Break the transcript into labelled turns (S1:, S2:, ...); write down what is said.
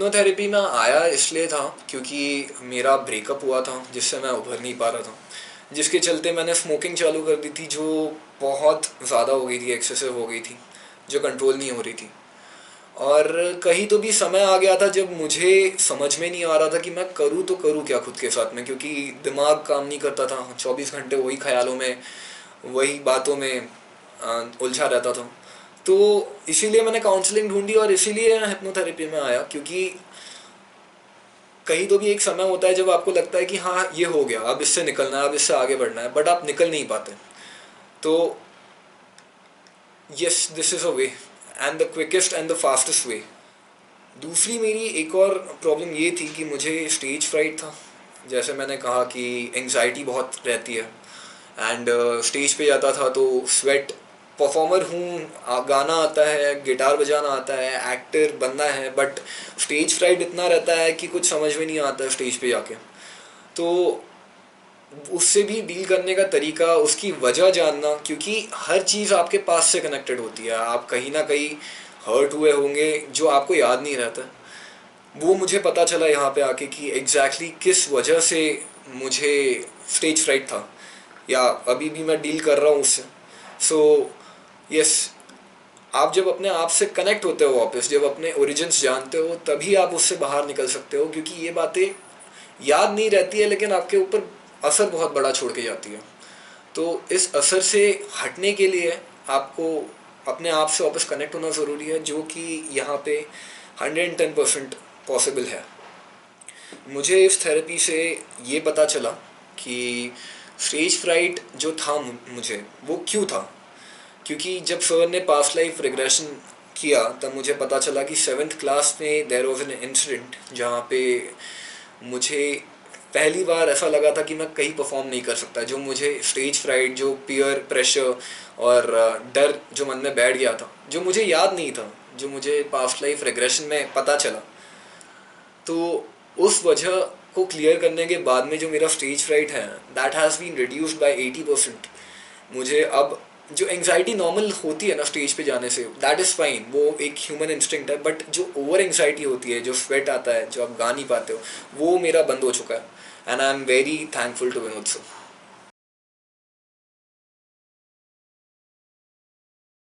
S1: Hypnotherapy में आया इसलिए था क्योंकि मेरा ब्रेकअप हुआ था जिससे मैं उभर नहीं पा रहा था, जिसके चलते मैंने स्मोकिंग चालू कर दी थी जो बहुत ज़्यादा हो गई थी, एक्सेसिव हो गई थी, जो कंट्रोल नहीं हो रही थी। और कहीं तो भी समय आ गया था जब मुझे समझ में नहीं आ रहा था कि मैं करूँ तो करूँ क्या खुद के साथ में, क्योंकि दिमाग काम नहीं करता था, 24 घंटे वही ख्यालों में, वही बातों में उलझा रहता था। तो इसीलिए मैंने काउंसलिंग ढूंढी और इसीलिए मैं हिप्नोथेरेपी में आया, क्योंकि कहीं तो भी एक समय होता है जब आपको लगता है कि हाँ ये हो गया, अब इससे निकलना है, अब इससे आगे बढ़ना है, बट आप निकल नहीं पाते। तो yes, this is a way and the quickest and the fastest way. दूसरी मेरी एक और प्रॉब्लम ये थी कि मुझे स्टेज फ्राइट था। जैसे मैंने कहा कि एंग्जाइटी बहुत रहती है, एंड स्टेज पे जाता था तो स्वेट, परफॉर्मर हूँ, गाना आता है, गिटार बजाना आता है, एक्टर बनना है, बट स्टेज फ्राइट इतना रहता है कि कुछ समझ में नहीं आता स्टेज पे जाके। तो उससे भी डील करने का तरीका, उसकी वजह जानना, क्योंकि हर चीज़ आपके पास से कनेक्टेड होती है। आप कहीं ना कहीं हर्ट हुए होंगे जो आपको याद नहीं रहता। वो मुझे पता चला यहाँ पे आके कि एग्जैक्टली किस वजह से मुझे स्टेज फ्राइट था, या अभी भी मैं डील कर रहा हूँ उससे। सो यस, आप जब अपने आप से कनेक्ट होते हो वापस, जब अपने ओरिजिन्स जानते हो, तभी आप उससे बाहर निकल सकते हो, क्योंकि ये बातें याद नहीं रहती है लेकिन आपके ऊपर असर बहुत बड़ा छोड़ के जाती है। तो इस असर से हटने के लिए आपको अपने आप से वापस कनेक्ट होना ज़रूरी है, जो कि यहाँ पे 110% पॉसिबल है। मुझे इस थेरेपी से ये पता चला कि स्टेज फ्राइट जो था मुझे, वो क्यों था। क्योंकि जब सर ने पास्ट लाइफ रिग्रेशन किया तब मुझे पता चला कि 7th क्लास में देयर वाज एन इंसिडेंट जहाँ पे मुझे पहली बार ऐसा लगा था कि मैं कहीं परफॉर्म नहीं कर सकता। जो मुझे स्टेज फ्राइट, जो पियर प्रेशर और डर जो मन में बैठ गया था, जो मुझे याद नहीं था, जो मुझे पास्ट लाइफ रिग्रेशन में पता चला, तो उस वजह को क्लियर करने के बाद में जो मेरा स्टेज फ्राइट है, that has been reduced by 80%। मुझे अब जो एंग्जाइटी नॉर्मल होती है ना स्टेज पे जाने से, दैट इज़ फाइन, वो एक ह्यूमन इंस्टिंक्ट है, बट जो ओवर एंग्जाइटी होती है, जो स्वेट आता है, जो आप गा नहीं पाते हो, वो मेरा बंद हो चुका है। And I am very thankful to Vinod sir.